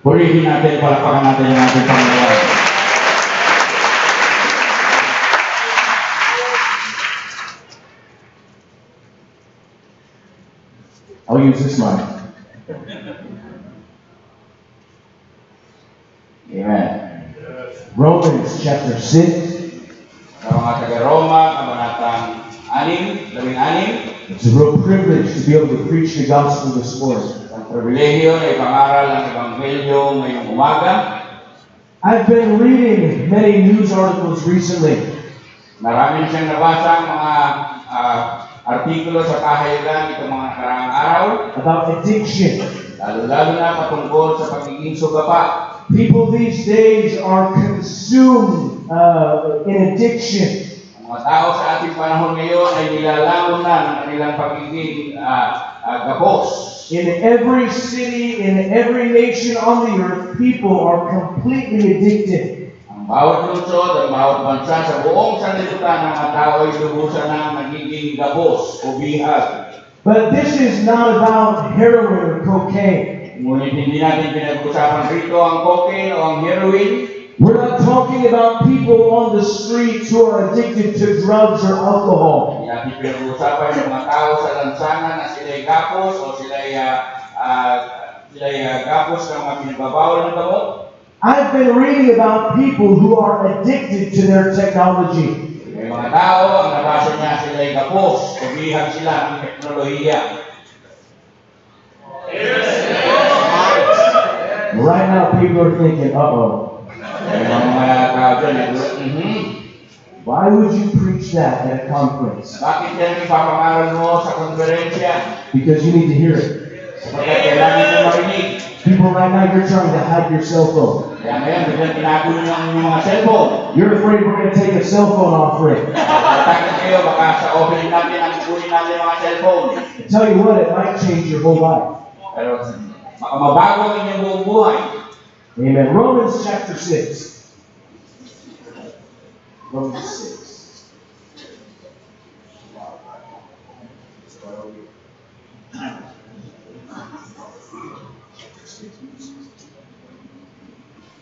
Purihin natin, palakpakan natin yung ating Panginoon. I'll use this mic. Amen. Romans chapter 6. Sa mga taga-Roma, kabanatang 6, It's a real privilege to be able to preach the gospel this morning. Ang pribilehiyo na ipangaral ang Ebanghelyo ngayong umaga. I've been reading many news articles recently. Maraming siyang nabasa mga artikulo sa kahayugan itong mga nakaraang araw. About addiction. Lalo-lalo na patungkol sa pagiging sugapa. People these days are consumed in addiction. Ang mga tao sa ating panahon ngayon ay nilalamon na ng kanilang pagiging gapos. In every city, in every nation on the earth, people are completely addicted. Ang bawat lungsod at bawat bansa sa buong sanlibutan ng mga tao ay lubusan ng nagiging gapos o bihag. But this is not about heroin or cocaine. Ngunit hindi natin pinag-usapan rito ang cocaine o ang heroin. We're not talking about people on the streets who are addicted to drugs or alcohol. Hindi natin pinag-usapan yung mga tao sa lansangan na sila'y gapos o sila'y gapos ng mga pinagbabawal ng gamot. I've been reading about people who are addicted to their technology. May mga tao, ang nabasa niya sila'y gapos o bihag sila ng teknolohiya. Right now, people are thinking, uh-oh. Why would you preach that at a conference? Bakit yan ipapangaral mo sa konferensya? Because you need to hear it. Sapagkat kailangan mo marinig. People right now, you're trying to hide your cell phone. Kaya ngayon, biglang tinago niyo ang inyong mga cellphone. You're afraid we're going to take a cell phone offering. Takot kayo, baka sa offering natin ang kunin natin ang mga cellphone. I tell you what, it might change your whole life. Pero baka mabago ang inyong buong buhay. Amen. Romans chapter 6. Romans 6.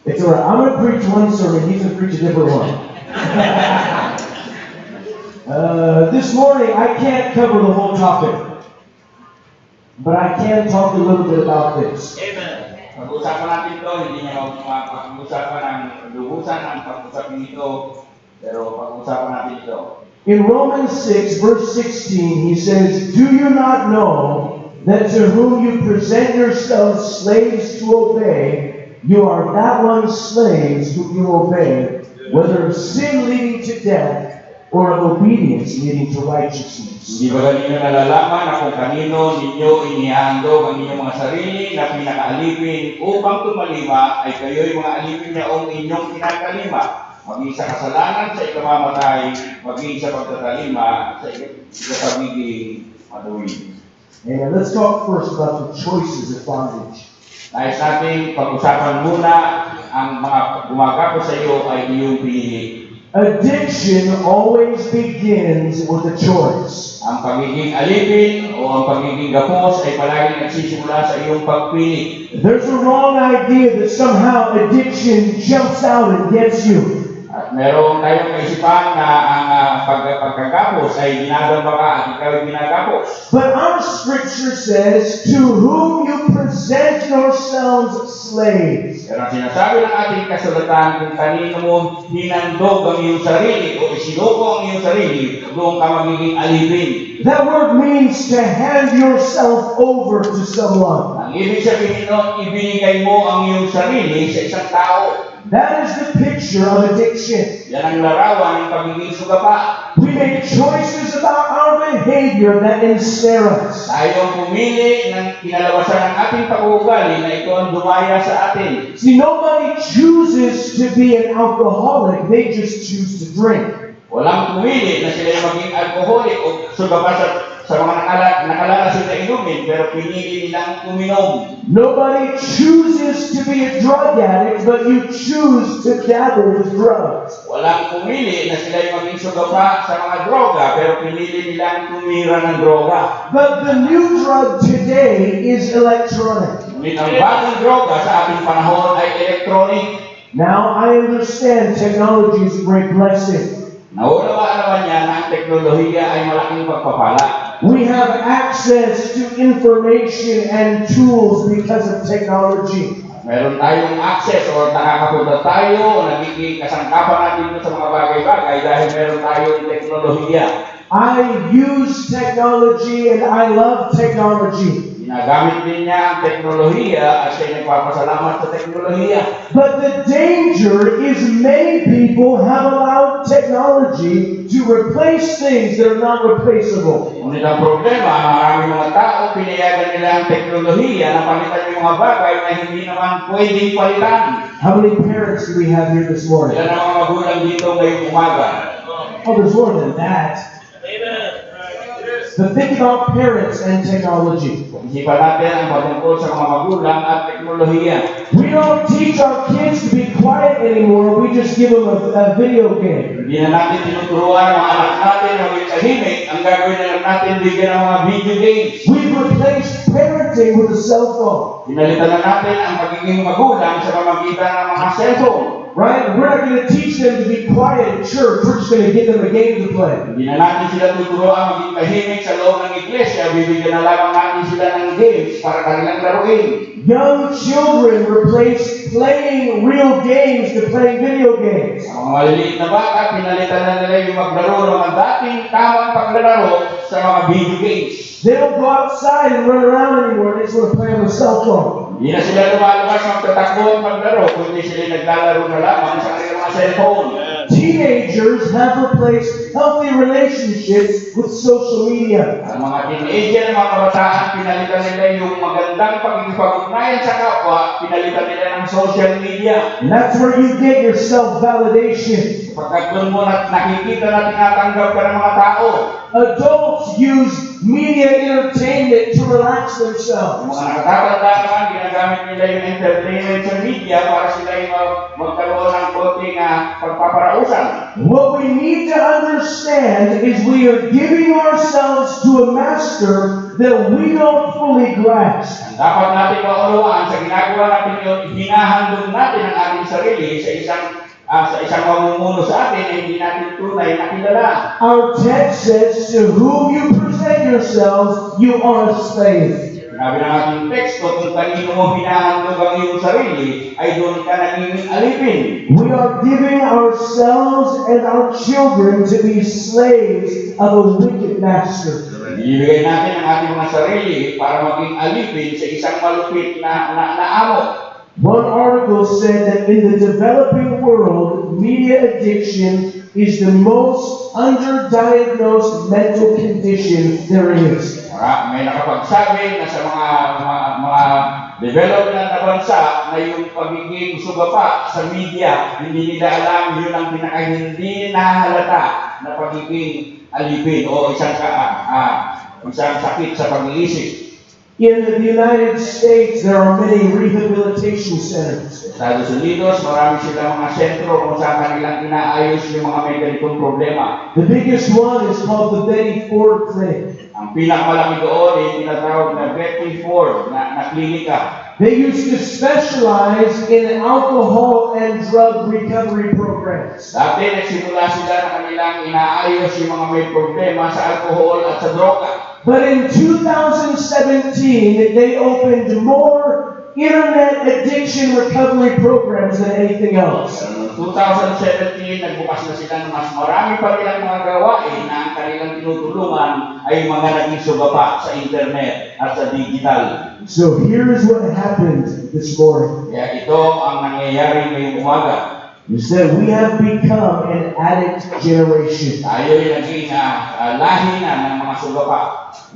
It's all right. I'm going to preach one sermon. He's going to preach a different one. This morning, I can't cover the whole topic. But I can talk a little bit about this. Amen. Pag-usapan natin ito, hindi niya pag-usapan ang lubusan ang pag-usapan ito, pero pag-usapan natin ito. In Romans 6, verse 16, he says, "Do you not know that to whom you present yourselves slaves to obey, you are that one's slaves whom you obey, whether of sin leading to death, or of obedience leading to righteousness." Hindi ba ninyo nalalaman na kung kanino ninyo inihandog ang inyong mga sarili na pinakaalipin upang tumalima ay kayo'y mga alipin niya o inyong kinakalima, maging sa kasalanan sa ikamamatay, maging sa pagtatalima sa pagiging matuwid. And let's talk first about the choices of bondage. Nais natin pag-usapan muna ang mga gumagapo sa iyo ay iyong pinili. Addiction always begins with a choice. Ang pagiging alipin o ang pagiging gapos ay palaging nagsisimula sa iyong pagpili. There's a wrong idea that somehow addiction jumps out and gets you. At meron tayong kaisipan na ang pagkagapos ay ginagamba ka at ikaw ay ginagapos. But our scripture says, "To whom you present yourselves slaves." Pero ang sinasabi ng ating kasulatan, kung kanino mo hinandog ang iyong sarili o isinuko ang iyong sarili, doon ka magiging alipin. That word means to hand yourself over to someone. Ang ibig sabihin nun, ibinigay mo ang iyong sarili sa isang tao. That is the picture of addiction. Yan ang larawan ng pagiging sugapa. We make choices about our behavior that ensnare us. Tayo ang pumili ng kinalabasan ng ating pag-uugali na ito ang dumaya sa atin. See, nobody chooses to be an alcoholic. They just choose to drink. Walang pumili na sila maging alcoholic o sugapa sa mga nakalalasing na inumin, pero pinili nilang uminom. Nobody chooses to be a drug addict, but you choose to dabble with drugs. Walang pumili na sila'y maging sugapa sa mga droga, pero pinili nilang tumira ng droga. But the new drug today is electronic. Ngunit ang bagong droga sa ating panahon ay electronic. Now I understand technology is a great blessing. Naunawaan naman niya na ang teknolohiya ay malaking pagpapala. We have access to information and tools because of technology. Meron tayong access o nakakapunta tayo o nagiging kasangkapan natin sa mga bagay-bagay dahil meron tayong teknolohiya. I use technology and I love technology. Ginagamit din niya ang teknolohiya at siya nagpapasalamat sa teknolohiya. But the danger is many people have allowed technology to replace things that are not replaceable. Ngunit ang problema, maraming mga tao, pinayagan nila ang teknolohiya na palitan yung mga bagay na hindi naman pwedeng palitan. How many parents do we have here this morning? Ilan ang mga magulang dito ngayong umaga? Oh, there's more than that. But think about parents and technology. Isipan natin ang patungkol sa mga magulang at teknolohiya. We don't teach our kids to be quiet anymore. We just give them a video game. Hindi na natin tinuturuan ang mga anak natin na maging tahimik. Ang gagawin na lang natin, bigyan ng mga video games. We've replaced parenting with a cell phone. Pinalitan na natin ang pagiging magulang sa pamamagitan ng mga cellphone. Right? We're not going to teach them to be quiet at church. We're just going to give them a game to play. Hindi na natin sila tuturuan maging tahimik sa loob ng iglesia. Bibigyan na lamang natin sila ng games para kanilang laruin. Young children replace playing real games to playing video games. Ang mga maliliit na bata, pinalitan na nila yung maglaro ng mga dating tamang paglalaro sa mga video games. They don't go outside and run around anymore. They just want to play on their cell phone. Hindi na sila lumalabas ng tatakbo at maglaro, kundi sila naglalaro na lamang sa kanilang mga cellphone. Teenagers have replaced healthy relationships with social media. Ang mga teenager, mga kabataan, pinalitan nila yung magandang pagkikipag-ugnayan sa kapwa, pinalitan nila ng social media. And that's where you get your self-validation. Pagkat doon mo nakikita na tinatanggap ka ng mga tao. Adults use media entertainment to relax Yung themselves. mga nakatatanda naman, ginagamit nila yung entertainment sa media para sila yung magkaroon ng konting pagpaparausan. What we need to understand is we are giving ourselves to a master that we don't fully grasp. Ang dapat natin maunawaan sa ginagawa natin yun, hinahandog natin ang ating sarili sa isang mamumuno sa atin na hindi natin tunay na kilala. Our text says, to whom you present yourselves, you are a slave. Sinabi ng ating teksto, kung kanino mo hinahandog ang iyong sarili, ay doon ka naging alipin. We are giving ourselves and our children to be slaves of a wicked master. Ibigay natin ang ating mga sarili para maging alipin sa isang malupit na amo. One article said that in the developing world, media addiction is the most underdiagnosed mental condition there is. May nakapagsabi na sa mga developed na bansa na yung pagiging sugapa sa media, hindi nila alam yun ang pinaka-hindi nahalata na pagiging alipin o isang sakit sa pag-iisip. In the United States, there are many rehabilitation centers. Sa Estados Unidos, marami silang mga sentro kung saan kanilang inaayos yung mga may ganitong problema. The biggest one is called the Betty Ford Clinic. Ang pinakamalaki doon ay tinatawag na Betty Ford na klinika. They used to specialize in alcohol and drug recovery programs. Dati nagsimula sila na kanilang inaayos yung mga may problema sa alcohol at sa droga. But in 2017, they opened more internet addiction recovery programs than anything else. 2017, nagbukas na sila ng mas marami pa nilang mga gawain na ang kanilang tinutulungan ay mga naging sugapa sa internet at sa digital. So here's what happened this morning. Kaya ito ang nangyayari ngayong umaga. is that we have become an addict generation. Tayo'y naging lahi na ng mga sugapa.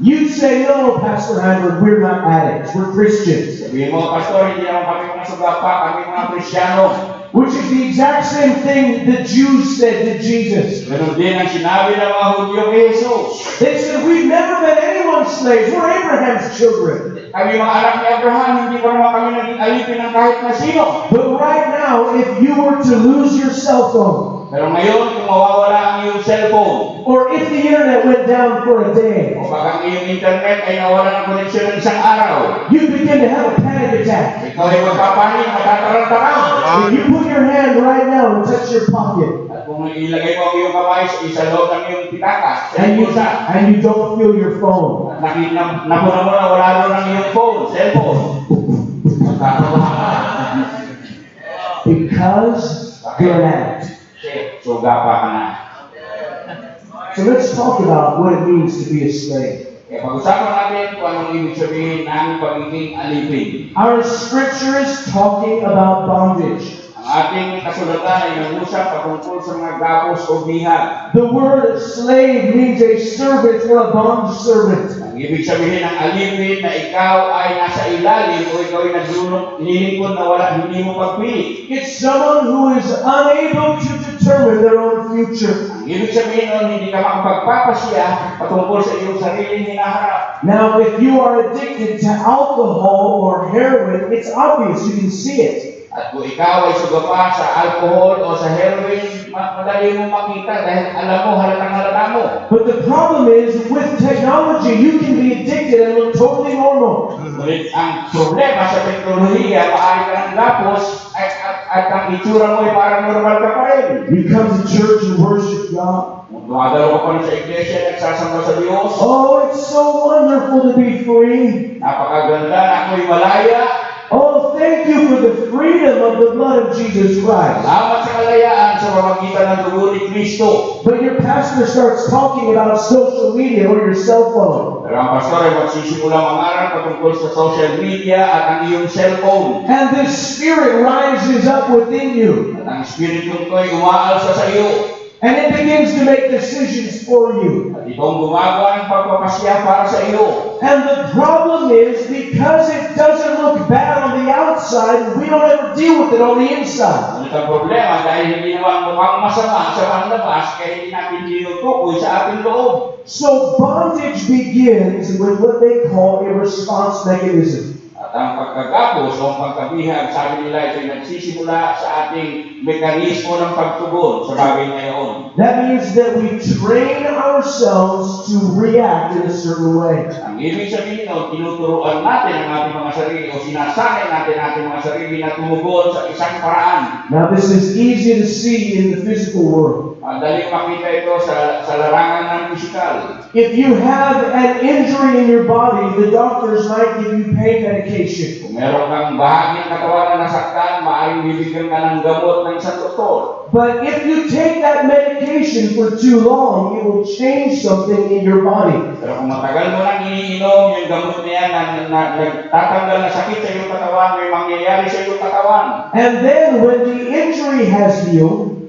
You say, no, Pastor Heinrich, we're not addicts, we're Christians. Sabihin mo, Pastor, hindi naman kami mga sugapa, kami mga Kristiyano. Which is the exact same thing the Jews said to Jesus. Ganun din ang sinabi ng mga Hudyo kay Jesus. They said, we've never been anyone's slaves, we're Abraham's children. Kami mga anak ni Abraham, hindi pa naman kami naging alipin ng kahit na sino. But right now, if you were to lose your cell phone, Pero ngayon, kung mawawala ang iyong cellphone, or if the internet went down for a day, o baka ang iyong internet ay nawala ng koneksyon ng isang araw, you begin to have a panic attack. ikaw ay magpapanik, matatarang-tarang. If you put your hand right now and touch your pocket, At kung ilagay mo ang iyong kamay sa loob ng iyong pitakas, sa and bulsa, you don't feel your phone, at namuna mo na wala rin ang iyong phone, cellphone, magkakaroon ka. because you're an addict. Sugapa ka na. So let's talk about what it means to be a slave. Kaya pag-usapan natin kung anong ibig sabihin ng pagiging alipin. Our scripture is talking about bondage. Ang ating kasulatan ay nag-usap patungkol sa mga gapos o bihag. The word slave means a servant or a bond servant. Ang ibig sabihin ng alipin na ikaw ay nasa ilalim o ikaw ay nililingkod na wala, hindi mo pagpili. It's someone who is unable to determine their own future. Ang ibig sabihin nun, hindi ka makapagpapasya patungkol sa iyong sariling hinaharap. Now, if you are addicted to alcohol or heroin, it's obvious, you can see it. At kung ikaw ay sugapa sa alcohol o sa heroin, madali mong makita dahil alam mo, halatang-halata mo. But the problem is, with technology, you can be addicted and look totally normal. Ngunit ang problema sa teknolohiya, maaari ka ng gapos at ang itsura mo ay parang normal ka pa rin. You come to church and worship God. Dumadalo ka pa rin sa iglesia at nagsasamba sa Diyos. Oh, it's so wonderful to be free. Napakaganda na ako'y malaya. Oh, thank you for the freedom of the blood of Jesus Christ. Salamat sa kalayaan sa pamamagitan ng dugo ni Kristo. But your pastor starts talking about social media or your cell phone. Pero ang pastor ay magsisimulang mangaral patungkol sa social media at ang iyong cellphone. And this spirit rises up within you. At ang espiritu ko ay umaalsa sa iyo. And it begins to make decisions for you. At itong gumagawa ng pagpapasya para sa iyo. And the problem is, because it doesn't look bad on the outside, we don't ever deal with it on the inside. Ngunit ang problema dahil hindi naman mukhang masama sa panlabas, kaya hindi natin tinutukoy sa ating loob. So bondage begins with what they call a response mechanism. At ang pagkagapos o ang pagkabihag, sabi nila, ito'y nagsisimula sa ating mekanismo ng pagtugon sa bagay na iyon. That means that we train ourselves to react in a certain way. Ang ibig sabihin nun, tinuturuan natin ang ating mga sarili o sinasanay natin ang ating mga sarili na tumugon sa isang paraan. Now this is easy to see in the physical world. Madaling makita ito sa larangan ng pisikal. If you have an injury in your body, the doctors might give you pain medication. Kung meron kang bahagi ng katawan na nasaktan, maaaring bibigyan ka ng gamot ng isang doktor. But if you take that medication for too long, it will change something in your body. Pero kung matagal mo nang iniinom yung gamot na yan na nagtatanggal na sakit sa iyong katawan, may mangyayari sa iyong katawan. And then when the injury has healed,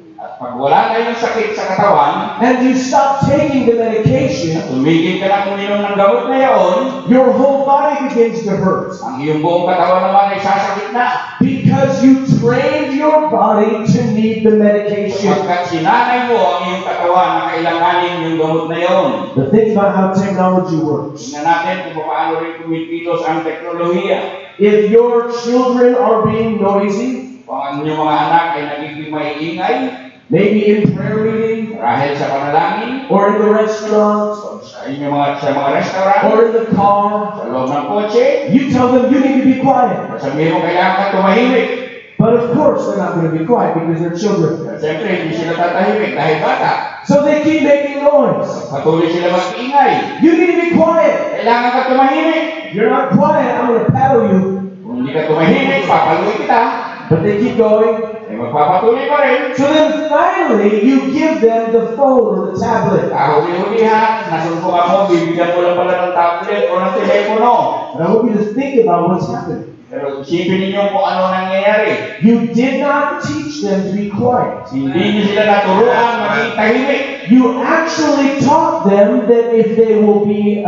Pag wala na yung sakit sa katawan, and you stop taking the medication, tumigil ka na uminom ng gamot na yaon, your whole body begins to hurt. ang iyong buong katawan naman ay sasakit na. Because you trained your body to need the medication. Pagkat sinanay mo ang iyong katawan na kailanganin yung gamot na yaon. But think about how technology works. Tingnan natin kung paano rin kumikilos ang teknolohiya. If your children are being noisy, Kung ang inyong mga anak ay nagiging maingay, maybe in prayer meeting, dahil sa panalangin, or in the restaurant, sa mga restaurant, or in the car, sa loob ng kotse, you tell them you need to be quiet. sabihin mo kailangan ka tumahimik. But of course, they're not going to be quiet because they're children. Siyempre, hindi sila tatahimik dahil bata. So they keep making noise. Patuloy sila mag-ingay. You need to be quiet. Kailangan ka tumahimik. If you're not quiet, I'm going to paddle you. Kung hindi ka tumahimik, papaluin kita. But they keep going. Eh, magpapatuloy pa rin. So then finally, you give them the phone or the tablet. Kahuli-hulihan, nasuntukan mo, bibigyan mo lang pala ng tablet o ng telepono. And I want you to think about what's happening. Pero Isipin ninyo kung ano nangyayari. You did not teach them to be quiet. Hindi niyo sila naturuan maging tahimik. You actually taught them that if they will be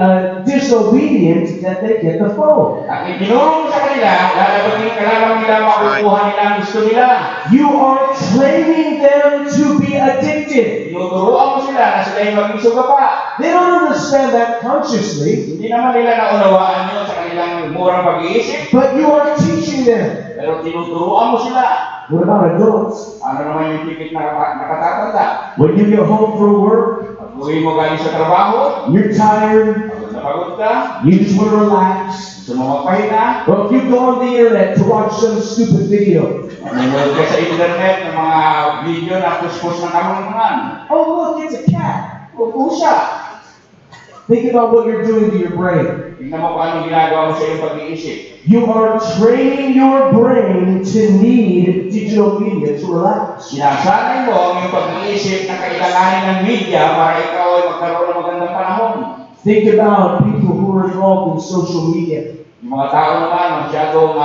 disobedient, that they get the phone. At itinuro mo sa kanila, lalabagin kailangan nila makukuha nila ang gusto nila. You are training them to be addicted. Tinuturuan mo sila na sila yung maging sugapa. They don't understand that consciously, Hindi naman nila naunawaan yun sa kanilang murang pag-iisip. but you are teaching them. Pero tinuturuan mo sila. What about adults? Ano naman yung tipik na nakatatanda? When you get home from work, Pag uwi mo galing sa trabaho, you're tired, pagod na pagod ka, you just want to relax. gusto mo magpahinga, Well, if you go on the internet to watch some stupid video, nanonood ka sa internet ng mga video na puspos ng kamangmangan. oh look, it's a cat. O pusa. Think about what you're doing to your brain. Tingnan mo kung anong ginagawa mo sa iyong pag-iisip. You are training your brain to need digital media to relax. Sinasanay mo ang iyong pag-iisip na kailanganin ng media para ikaw ay magkaroon ng magandang panahon. Think about people who are involved in social media. Yung mga tao naman masyadong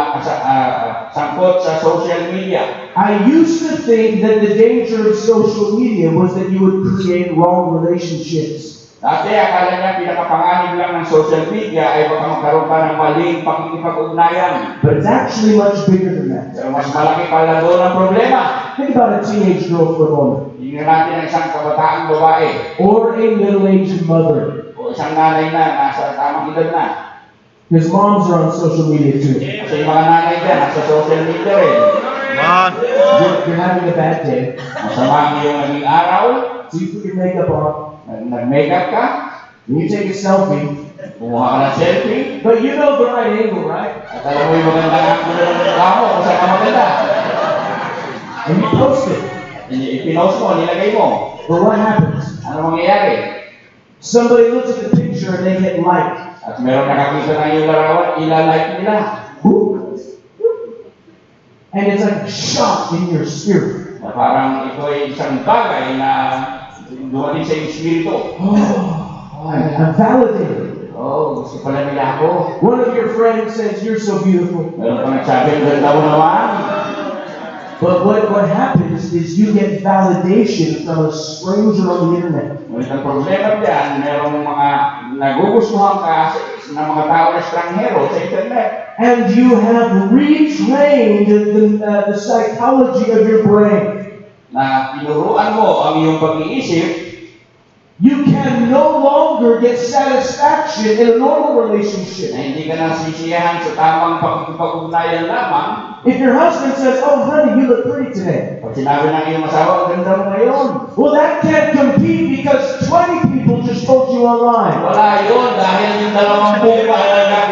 sangkot sa social media. I used to think that the danger of social media was that you would create wrong relationships. Dati akala niya pinakapanganib lang ng social media ay baka magkaroon ka ng maling pakikipag-ugnayan. But it's actually much bigger than that. Pero mas malaki pala doon ang problema. Think about a teenage girl for a moment, Tingnan natin ang isang kabataang babae or a middle-aged mother. o isang nanay na nasa tamang edad na. Because moms are on social media too. Kasi yung mga nanay dyan nasa social media rin. You're having a bad day, Masama ang iyong naging araw, so you put your makeup on, nag-makeup ka, and you take a selfie, kumuha ka ng selfie, but you know the right angle, right? at alam mo yung magandang angulo ng mukha mo kung saan ka maganda. And you post it. Ipinost mo, nilagay mo. But what happens? Ano mangyayari? Somebody looks at the picture and they hit like. At meron nakakita ng iyong larawan, ilalike nila. Whoop. And it's like a shock in your spirit. Na parang ito ay isang bagay na dumating sa iyong espiritu. I'm validated. Oh, gusto pala nila ako. One of your friends says, "You're so beautiful." Meron pa nagsabi, ang ganda mo naman. But what happens is you get validation from a stranger on the internet. Ngunit ang problema dyan, merong mga nagugustuhan ka ng mga tao na estranghero sa internet. And you have retrained the psychology of your brain. Na tinuruan mo ang iyong pag-iisip, You can no longer get satisfaction in a normal relationship. na hindi ka nasisiyahan sa tamang pag-ugnayan lamang. If your husband says, "Oh honey, you look pretty today," Pag sinabi ng iyong asawa, ang ganda mo ngayon. well, that can't compete because 20 people just told you online. Wala yun, dahil yung 20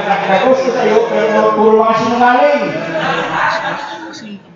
nagkagusto sa iyo, pero puro mga sinungaling.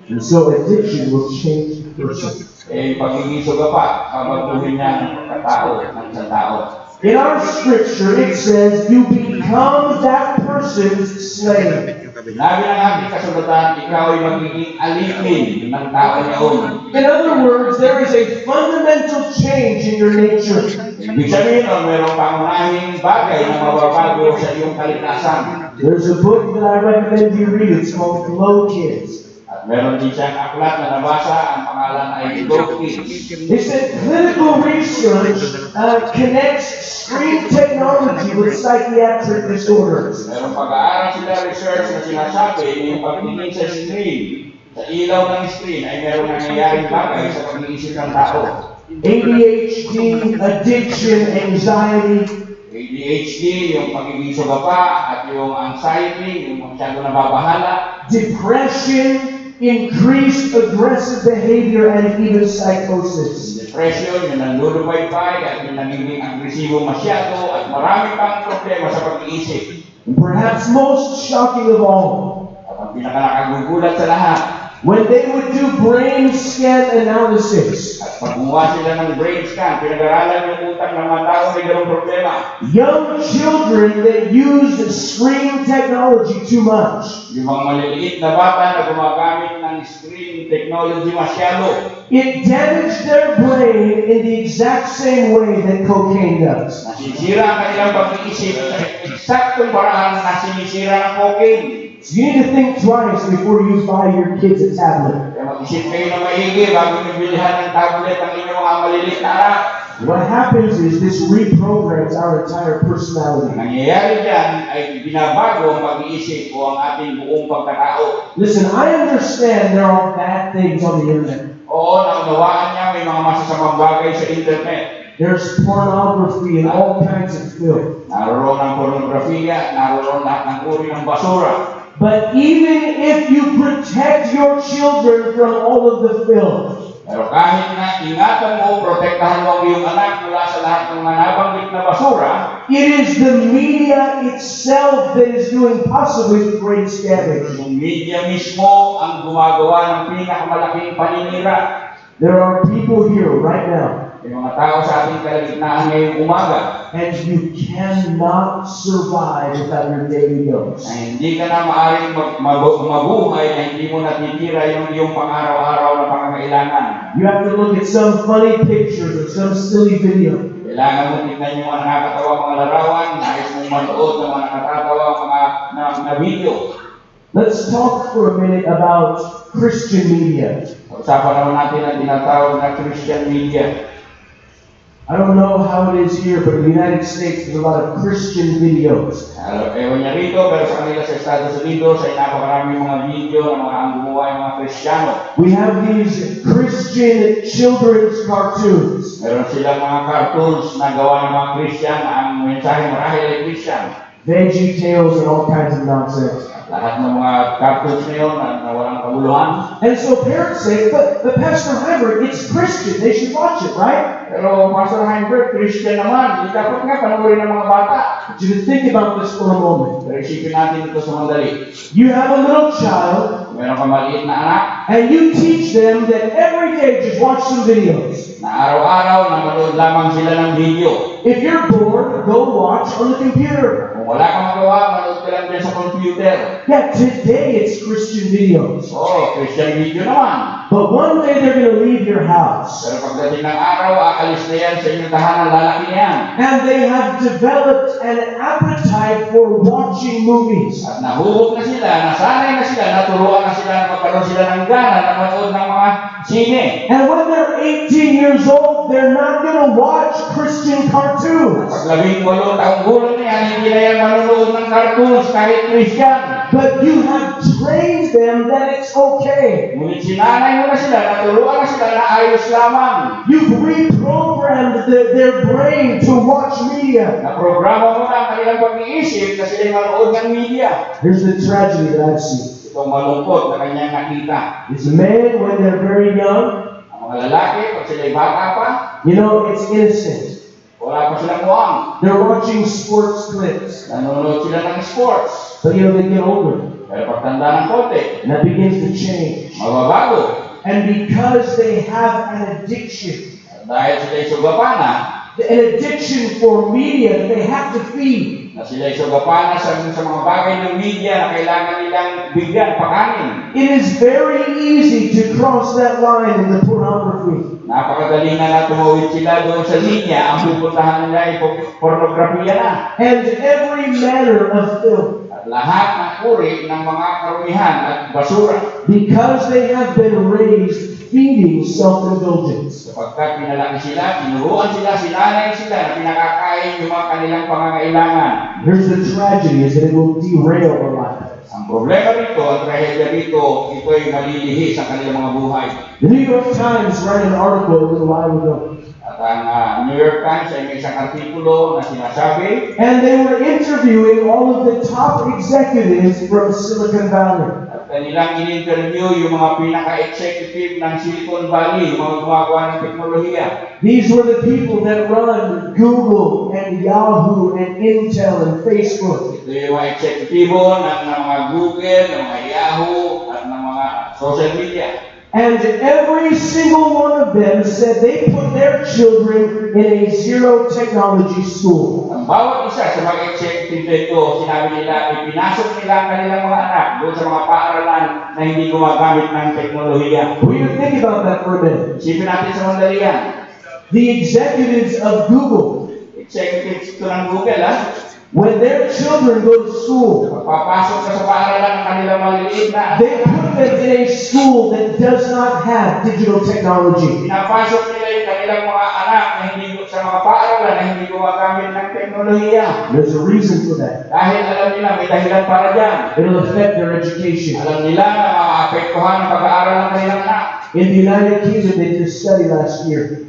And so addiction will change the person. Eh, pagiging sugapa, kabaguhin niya ng katao, ng isang tao. In our scripture, it says, "You become that person's slave." Sinabi ng ating kasulatan, ikaw ay magiging alipin ng tao niyon. In other words, there is a fundamental change in your nature. Ibig sabihin, mayroong pangunahing bagay na mababago sa iyong kalikasan. There's a book that I recommend you read. It's called Glow Kids. At meron din siyang aklat na nabasa, ang pangalan ay Go Kids. It said clinical research connects screen technology with psychiatric disorders. Merong pag-aaral sila research na sinasabi na yung pagtingin sa screen, sa ilaw ng screen, ay merong nangyayaring bagay sa pag-iisip ng tao. ADHD, addiction, anxiety. ADHD, yung pagiging sugapa, at yung anxiety, yung masyado nababahala, Depression, increased aggressive behavior, and even psychosis. depression, yung nanlulubaypay, at yung nagiging agresibo masyado, at marami pang problema sa pag-iisip. And perhaps most shocking of all, At ang pinakanakagugulat sa lahat, when they would do brain scan analysis, at pag gumawa sila ng brain scan, pinag-aralan yung utak ng mga tao may ganong problema. young children that used screen technology too much, Yung mga maliliit na bata na gumagamit ng screen technology masyado, it damaged their brain in the exact same way that cocaine does. nasisira ang kanilang pag-iisip sa eksaktong paraan na sinisira ng cocaine. So you need to think twice before you buy your kids a tablet. Kaya mag-isip kayo na maigi bago nyo bilihan ng tablet ang inyong mga maliliit na anak. What happens is this reprograms our entire personality. Nangyayari dyan ay binabago ang pag-iisip o ang ating buong pagkatao. Listen, I understand there are bad things on the internet. Oo, naunawaan niya may mga masasamang bagay sa internet. There's pornography and all kinds of filth. Naroon ang pornografiya, naroon lahat ng uri ng basura. But even if you protect your children from all of the filth, Pero kahit na ingatan mo, protektahan mo ang iyong anak mula sa lahat ng nabanggit na basura, it is the media itself that is doing possibly the greatest damage. yung media mismo ang gumagawa ng pinakamalaking paninira. There are people here right now, May mga tao sa ating kalagitnaan ngayong umaga and you cannot survive without your daily dose. na hindi ka na maaaring mabuhay na hindi mo natitira yung iyong pang-araw-araw na pangangailangan. You have to look at some funny pictures or some silly video. Kailangan mo tignan yung mga nakakatawa mga larawan, nais mong manood ng mga nakakatawa mga video. Let's talk for a minute about Christian media. Pag-usapan naman natin ang tinatawag na Christian media. I don't know how it is here, but in the United States, there's a lot of Christian videos. Ewan niya rito, pero sa kanila sa Estados Unidos ay napakaraming mga video ng mga ang gumawa ng mga Kristiyano. We have these Christian children's cartoons. Meron silang mga cartoons na gawa ng mga Christian, ang mensahe marahil ay Christian. Veggie tales and all kinds of nonsense. Lahat ng mga cartoons na yun na walang kabuluhan. And so parents say, but Pastor Heimer, it's Christian. They should watch it, right? Pero Pastor Heinberg, Christian naman. Hindi dapat nga panoorin ng mga bata. But you can think about this for a moment. Pero isipin natin ito sa mandali. You have a little child, Meron kang maliit na anak and you teach them that every day just watch some videos. na araw-araw na manood lamang sila ng video. If you're bored, go watch on the computer. Kung wala kang magawa, manood ka lang din sa computer. Yeah, today it's Christian videos. Oo, Christian video naman. But one day they're going to leave your house. Pero pagdating ng araw, aalis na yan sa inyong tahanan, lalaki na yan. And they have developed an appetite for watching movies. At nahuhog na sila, nasanay na sila, naturuan na sila, magkaroon sila ng gana na manood ng mga sine. And when they're 18 years old, they're not going to watch Christian cartoons. Pag 18 taong gulang na yan, hindi na yan manonood ng cartoons kahit Christian. But you have trained them that it's okay. Ngunit sinanay mo na sila, naturuan na sila na ayos lamang. You've reprogrammed their brain to watch media. Naprograma mo na ang kanilang pag-iisip na sila manood ng media. Here's the tragedy that I've seen. Itong malungkot na kanyang nakita. It's men when they're very young. Ang mga lalaki, pag sila'y bata pa, You know, it's innocent. wala pa silang muwang. They're watching sports clips. Nanonood sila ng sports. But you know, they get older. Pero pagtanda ng konti, And that begins to change. mababago. And because they have an addiction, Dahil sila'y sugapana, an addiction for media that they have to feed, na sila'y sugapana sa mga bagay ng media na kailangan nilang bigyan, pakanin. it is very easy to cross that line into pornography. Napakadali na tumawid sila doon sa linya, ang pupuntahan nila ay pornografiya na. And every manner of filth. At lahat ng uri ng mga karumihan at basura. Because they have been raised feeding self-indulgence. Sapagkat pinalaki sila, tinuruan sila, sinanay sila na pinakakain yung mga kanilang pangangailangan. Here's the tragedy, is that it will derail their lives. Ang problema rito, ang trahedya rito, ito ay malilihis ang kanilang mga buhay. The New York Times ran an article a little while ago. At ang New York Times ay may isang artikulo na sinasabi, And they were interviewing all of the top executives from Silicon Valley. at kanilang in-interview yung mga pinaka-executive ng Silicon Valley, yung mga gumagawa ng teknolohiya. These were the people that run Google and Yahoo and Intel and Facebook. Ito yung mga eksekutibo ng mga Google, ng mga Yahoo, at ng mga social media. And every single one of them said they put their children in a zero technology school. Ang bawat isa sa mga executive dito, sinabi nila, ipinasok nila ang kanilang mga anak doon sa mga paaralan na hindi gumagamit ng teknolohiya. We can think about that for a minute. Isipin natin sa mandali yan. The executives of Google, Executives ito ng Google, ha? When their children go to school, Papasok na sa paaralan ng kanilang maliliit na they put them in a school that does not have digital technology. pinapasok nila yung kanilang mga anak na hindi sa mga paaralan na hindi gumagamit ng teknolohiya. There's a reason for that. Dahil alam nila may dahilan para dyan. It'll affect their education. Alam nila na maapektuhan ang pag-aaral ng kanilang anak. In the United Kingdom, they did a study last year.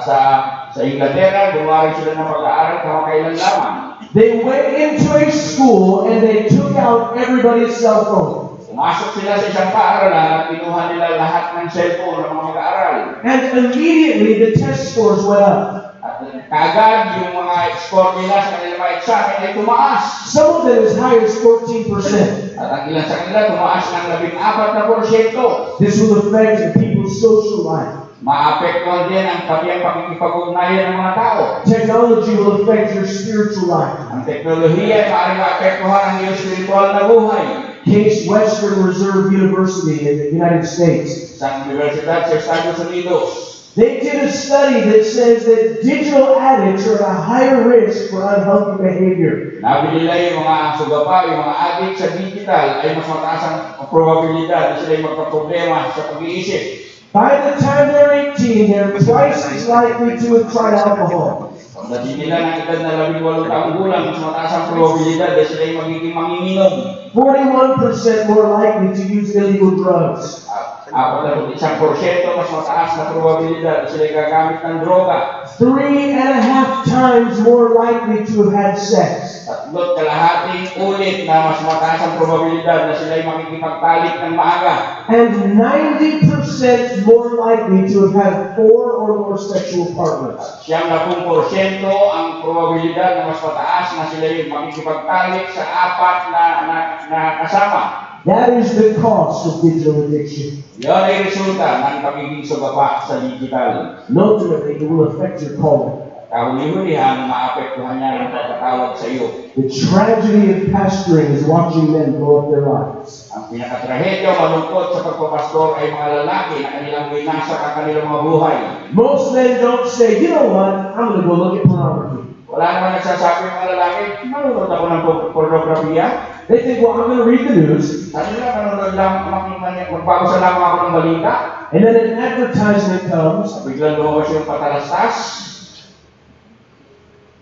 Sa Inglaterra, gumawa sila ng pag-aaral kamakailan lamang. They went into a school and they took out everybody's cell phone. Pumasok sila sa isang paaralan at kinuha nila lahat ng cellphone ng mga mag-aaral. And immediately the test scores went up. At kagad yung mga score nila sa kanilang mga examen ay tumaas. Some of them as high as 14%. At ang ilan sa kanila tumaas ng 14%. This will affect people's social life. Maapektuhan din ang pati ang pakikipag-ugnayan ng mga tao. Technology will affect your spiritual life. Ang teknolohiya ay maaaring maapektuhan ang iyong spiritual na buhay. Case Western Reserve University in the United States. Sa Universidad sa Estados Unidos, They did a study that says that digital addicts are at a higher risk for unhealthy behavior. nabi nila yung mga sugapa, yung mga addict sa digital ay mas mataas ang probabilidad na sila ay magkaproblema sa pag-iisip. By the time they're 18, they're twice as likely to have tried alcohol. Pagdating nila ng edad na 18 taong gulang, mas mataas ang probabilidad na sila ay magiging manginginom. 41% more likely to use illegal drugs. 41% mas mataas na probabilidad na sila ay gagamit ng droga. 3.5 times more likely to have had sex. 3.5 ulit na mas mataas ang probabilidad na sila ay makikipagtalik ng maaga. And 90% more likely to have had 4 or more sexual partners. 70% ang probabilidad na mas mataas na sila ay makikipagtalik sa 4 na kasama. That is the cost of digital addiction. Yan ay resulta ng pagiging sugapa sa digital. And ultimately, it will affect your calling. Kahuli-hulihan, maapektuhan niya ang pagkatawag sa iyo. The tragedy of pastoring is watching men blow up their lives. Ang pinakatrahedya o malungkot sa pagpapastor ay mga lalaki na kanilang winasak ang kanilang mga buhay. Most men don't say, you know what, I'm going to go look at pornography. Wala naman nagsasabi ng mga lalaki, manonood ako ng pornografiya. They think, well, I'm going to read the news. Sabi nila, manonood lang, magbabasa lang ako ng balita. And then an advertisement comes. Biglang lumabas yung patalastas.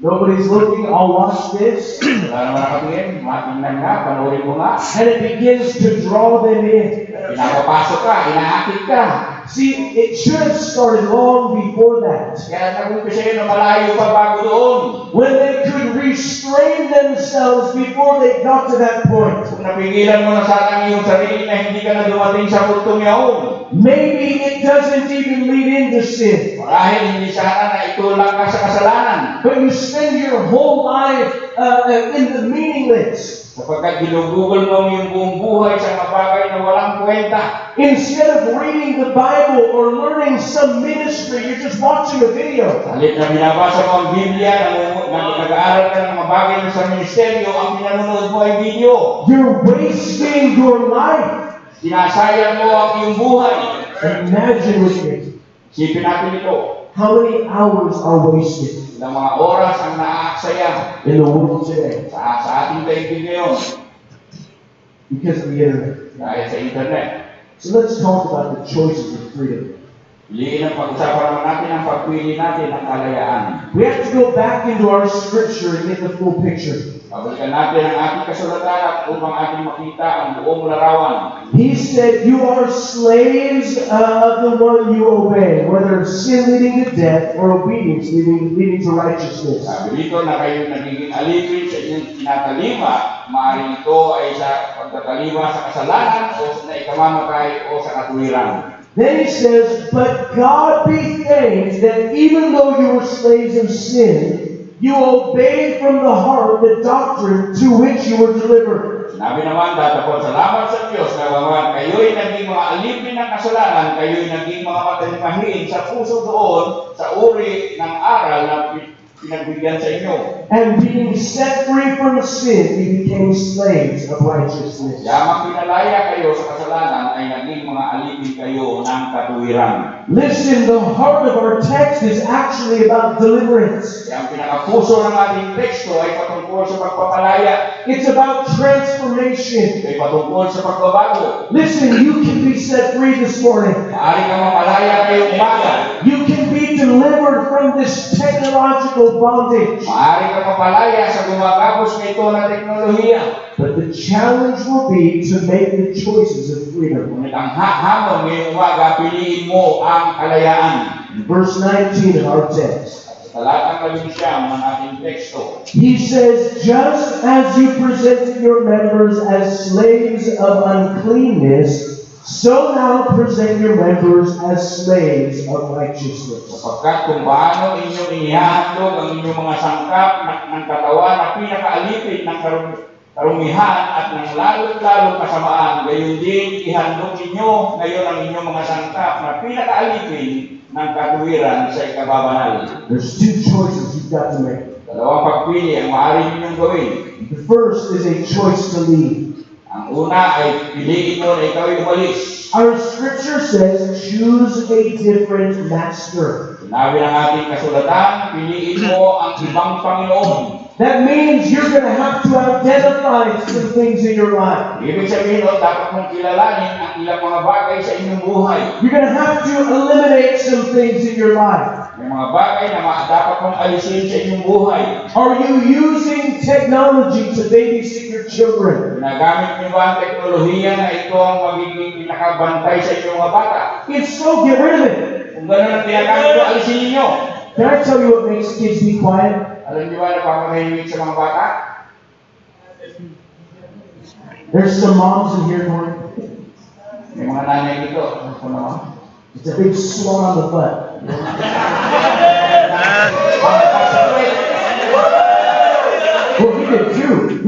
Nobody's looking, I'll watch this. Wala naman nakatingin, matingnan nga, panoorin mo nga. And it begins to draw them in. Pinapapasok ka, inaakit ka. See, it should have started long before that. Kaya nag-umpisa yun na malayo pa bago doon. When they could restrain themselves before they got to that point. Kung napigilan mo na sana ang iyong sarili na hindi ka na dumating sa puntong yaon. Maybe it doesn't even lead into sin. Marahil hindi sana na itulang ka sa kasalanan. But you spend your whole life in the meaningless. Sapagkat ginugugol mo ang iyong buong buhay sa mga bagay na walang kwenta. Instead of reading the Bible or learning some ministry, you're just watching a video. Halit na binabasa mo ang Biblia, nag-aaral ka ng mga bagay na sa ministeryo, ang pinanonood mo ay video. You're wasting your life. Sinasayang mo ang iyong buhay. Imagine with me, Sipin natin ito. how many hours are wasted Ilang mga oras ang naaaksaya in the world today sa ating daigdig ngayon because of the internet. dahil sa internet. So let's talk about the choices of freedom. Piliin ang pag-usapan naman natin ang pagpili natin ng kalayaan. We have to go back into our scripture and get the full picture. Pabalikan natin ang ating kasulatan upang ating makita ang buong larawan. He said, you are slaves of the one you obey, whether sin leading to death or obedience leading to righteousness. Sabi dito na kayo nagiging alipin sa inyong tinatalima, maaaring ito ay sa pagtatalima sa kasalanan o sa ikamamatay o sa katuwiran. Then he says, but God be thanked that even though you were slaves of sin, you obeyed from the heart the doctrine to which you were delivered. Sinabi naman, datapon salamat sa Diyos na bagaman kayo'y naging mga alipin ng kasalanan, kayo'y naging mga matalimahin sa puso doon sa uri ng aral na pinagbigyan sa inyo. And being set free from sin, he became slaves of righteousness. Yamang pinalaya kayo sa kasalanan ay naging mga alipin kayo ng katuwiran. Listen, the heart of our text is actually about deliverance. Ang pinakapuso ng ating teksto ay patungkol sa pagpapalaya. It's about transformation. Ay patungkol sa pagbabago. Listen, you can be set free this morning. Maaari kang mapalaya ngayong umaga. You can be delivered from this technological bondage. Maaari kang mapalaya sa gumagapos nito na teknolohiya. But the challenge will be to make the choices of freedom. Ngunit ang hamon ngayong umaga, piliin mo ang kalayaan. Verse 19 of our text. Talatang 11 ng ating teksto. He says, just as you presented your members as slaves of uncleanness, so now present your members as slaves of righteousness. Sapagkat kung paano inyong inihahandog ang inyong mga sangkap ng katawan na pinakaalipin ng karumihan at ng lalong-lalong kasamaan, gayon din ihandog ninyo ngayon ang inyong mga sangkap na pinakaalipin ng katuwiran sa ikababanal. There's two choices you've got to make. Dalawang pagpili ang maaari ninyong gawin. The first is a choice to leave. Ang una ay piliin mo na ikaw ay umalis. Our scripture says, choose a different master. Sinabi ng ating kasulatan, piliin mo ang ibang Panginoon. That means you're going to have to identify some things in your life. Ibig sabihin, dapat mong kilalanin ang ilang mga bagay sa inyong buhay. You're going to have to eliminate some things in your life. May mga bagay na dapat mong alisin sa inyong buhay. Are you using technology to babysit your children? Ginagamit niyo ba ang teknolohiya na ito ang magiging pinakabantay sa inyong mga bata? If so, get rid of it. Kung gano'n ang tinagamit ko, alisin ninyo. Can I tell you what makes kids be quiet? Alam niyo ba na papahimik sa mga bata? There's some moms in here going, May mga nanay dito. Ano po naman? it's a big swat on the butt. Well, he did too.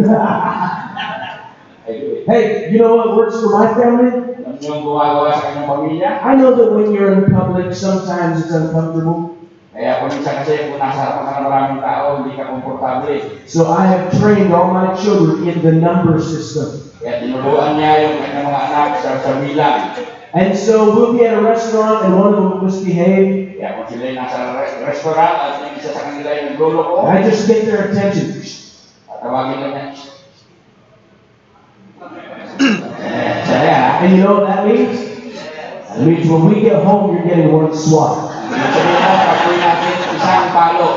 Hey, you know what works for my family? Alam niyo ang gumagawa sa kanyang pamilya? I know that when you're in public, sometimes it's uncomfortable. Kaya kung minsan kasi kung nasa harapan ka ng maraming tao, hindi ka komportable. So I have trained all my children in the number system. Kaya tinuruan niya yung kanyang mga anak sa bilang. And so we'll be at a restaurant and one of them will misbehave. Kaya kung sila nasa restaurant at yung isa sa kanila yung nagluloko, I just get their attention. tatawagin lang niya. And you know what that means? It means when we get home, you're getting one swat. Sabihin mo, pagkuhin natin isang palo.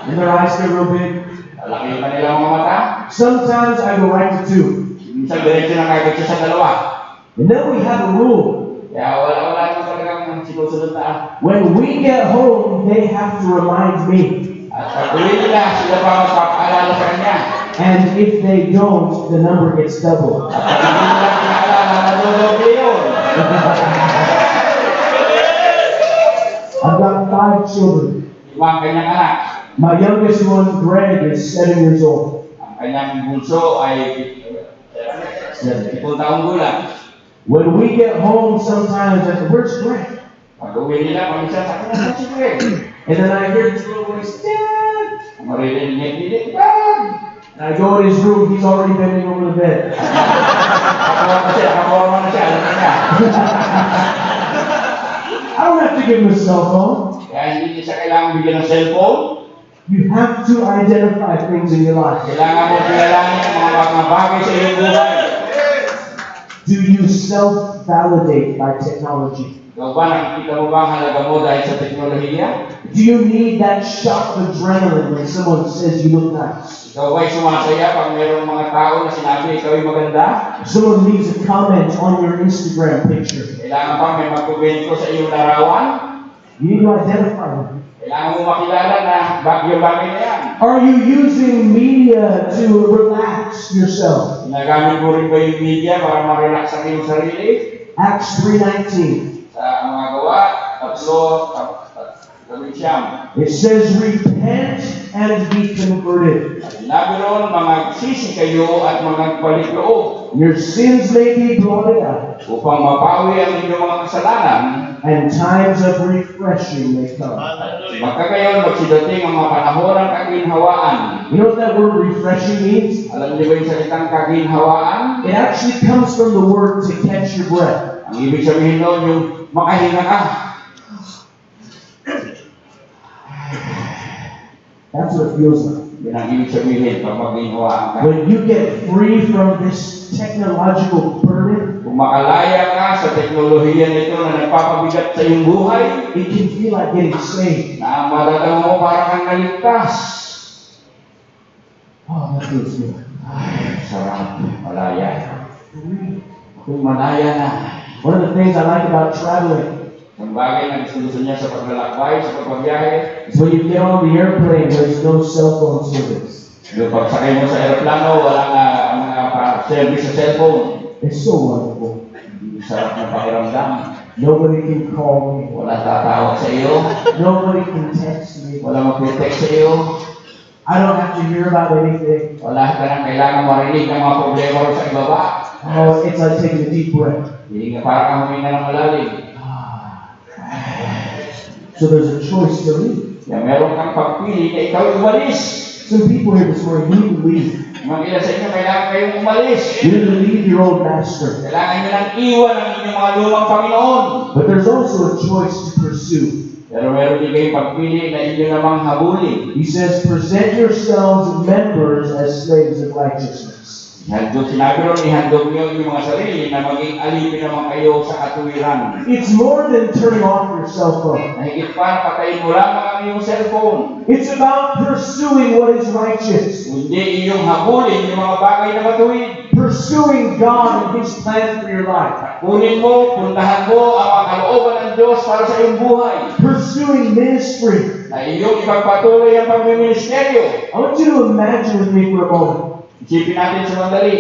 And their eyes get real big. Laki pa nila mga mata. Sometimes I go right to 2. Minsan diretso na kagad siya sa dalawa. And then we have a rule. Kaya wala naman talagang sinusunod na. When we get home, they have to remind me. At pagkuhin nila, sila pa magpapaalala sa kanya. And if they don't, the number gets doubled. At pag hindi nila pinaalala, madodoble yun. I've got 5 children. Ang kanyang anak. My youngest one, Greg, is 7 years old. Ang kanyang bunso ay 7 taong gulang. When we get home, sometimes I say, "Where's Greg?" Pag-uwi nila, paminsan sa kanya, si Greg. And then I hear this little voice, "Dad!" Ang maririnig niya, hindi, Dad! And I go in his room, he's already bending over the bed. Nakaporma na siya, alam na niya. I don't have to give him a cell phone. Kaya hindi niya siya kailangan bigyan ng cellphone. You have to identify things in your life. Kailangan mo kilalanin ang mga bagay sa iyong buhay. Do you self-validate by technology? Ikaw ba, nakikita mo ba ang halaga mo dahil sa teknolohiya? Do you need that shot of adrenaline when someone says you look nice? Ikaw ba'y sumasaya pag mayroong mga tao na sinabi ikaw ay maganda? If someone leaves a comment on your Instagram picture, Kailangan pa may magkomento sa iyong larawan? you need to identify them. Kailangan mo makilala na yung bagay na yan. Are you using media to relax yourself? Ginagamit mo rin ba yung media para ma-relax ang iyong sarili? Acts 3:19. Sa mga gawa, 3:9. It says, repent and be converted. Sinabi ron, magsisi kayo at magpalit loob. Your sins may be blotted out, upang mapawi ang inyong mga kasalanan, and times of refreshing may come. magkagayon magsidating ang mga panahon ng kaginhawaan. You know what that word refreshing means? Alam niyo ba yung salitang kaginhawaan? It actually comes from the word to catch your breath. Ang ibig sabihin noon yung makahinga ka. That's what it feels like. Yan ang ibig sabihin pag maginhawaan ka. When you get free from this technological burden, Kung makalaya ka sa teknolohiya nito na nagpapabigat sa iyong buhay, it can feel like getting saved. na matatama mo para kang naligtas. Oh, that feels good. Ay, sarap. Malaya. Kung malaya na. One of the things I like about traveling Ang bagay na gusto niya sa paglalakbay, sa pagbabiyahe, is when you get on the airplane, there's no cell phone service. yung pagsakay mo sa aeroplano, walang mga service sa cellphone. It's so wonderful. Sarap ng pakiramdam. Nobody can call me. Walang tatawag sa iyo. Nobody can text me. Walang mag-text sa iyo. I don't have to hear about anything. Wala ka nang kailangan marinig ng mga problema rin sa ibaba. Oh, it's like taking a deep breath. Hindi nga para kang huminga ng malalim. So there's a choice to leave. Kaya meron kang pagpili na ikaw umalis. Some people here this morning need to leave. Mga ilan sa inyo, kailangan kayong umalis. You need to leave your old master. Kailangan nyo nang iwan ang inyong mga lumang Panginoon. But there's also a choice to pursue. Pero meron din kayong pagpili na inyo namang habulin. He says, present yourselves members as slaves of righteousness. Sinabi ron, ihandog nyo yung mga sarili na maging alipin naman kayo sa katuwiran. It's more than turning off your cell phone. Nahigit pa, patayin mo lamang ang iyong cellphone. It's about pursuing what is righteous. Hindi iyong habulin yung mga bagay na matuwid. Pursuing God and His plan for your life. Kunin mo, puntahan mo ang mga kalooban ng Diyos para sa iyong buhay. Pursuing ministry. Na iyong ipagpatuloy ang pagmiministeryo. I want you to imagine with me for a moment. Isipin natin sa mandali.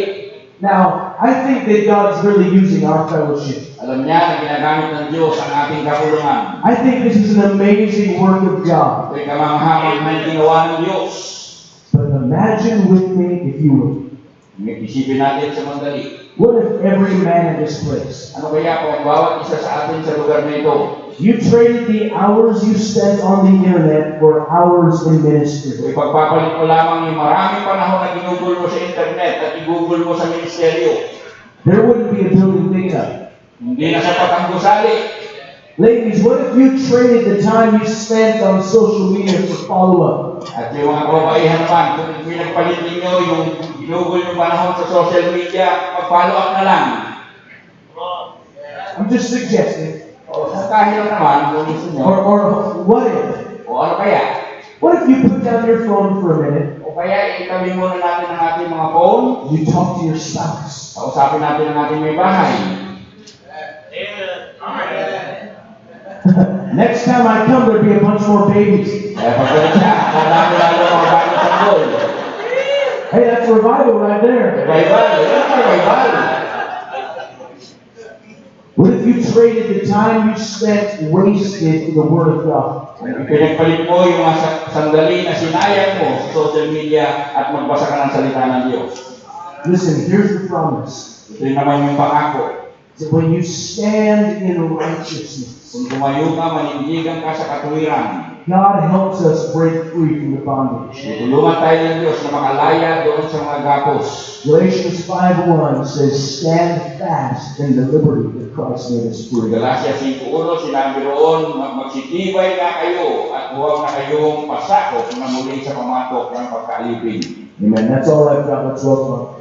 Now, I think that God's really using our fellowship. Alam niya na ginagamit ng Diyos ang ating kapulungan. I think this is an amazing work of God. Ito'y kamanghaman na ginawa ng Diyos. But imagine with me, if you will, Isipin natin sa mandali. what if every man in this place, Ano kaya kung bawat isa sa atin sa lugar na ito, you traded the hours you spent on the internet for hours in ministry? kung ipagpapalit mo lamang yung maraming panahon na ginugol mo sa internet at igugol mo sa ministeryo, There wouldn't be a building big enough. hindi na sapat ang gusali. Ladies, what if you traded the time you spent on social media for follow-up? At yung mga kababaihan naman, kung pinagpalit ninyo yung ginugol yung panahon sa social media, mag-follow up na lang. I'm just suggesting. O sa kahit naman, kung gusto nyo, Or what if? o ano kaya? What if you put down your phone for a minute, O kaya itabi muna natin ang ating mga phone, you talk to your spouse? kausapin natin ang ating may bahay. Next time I come, there'll be a bunch more babies. Kaya pagkalit siya, marami lalo mga bagong sanggol. Hey, that's revival right there. Revival, yan ang revival. What if you traded the time you spent wasted in the Word of God? Pinagpalit mo yung mga sandali na sinayang mo sa social media at magbasa ka ng salita ng Diyos. Listen, here's the promise. Ito yung naman yung pangako. That when you stand in righteousness, Kung tumayo ka, manindigan ka sa katuwiran, God helps us break free from the bondage. tutulungan tayo ng Diyos na makalaya doon sa mga gapos. Galatians 5:1 says, stand fast in the liberty that Christ made us Sa free. Galatia 5:1, sinabi roon, magsitibay na kayo at huwag na kayong pasakop na muli sa pamatok ng pagkaalipin. Amen. That's all I've got. Let's welcome.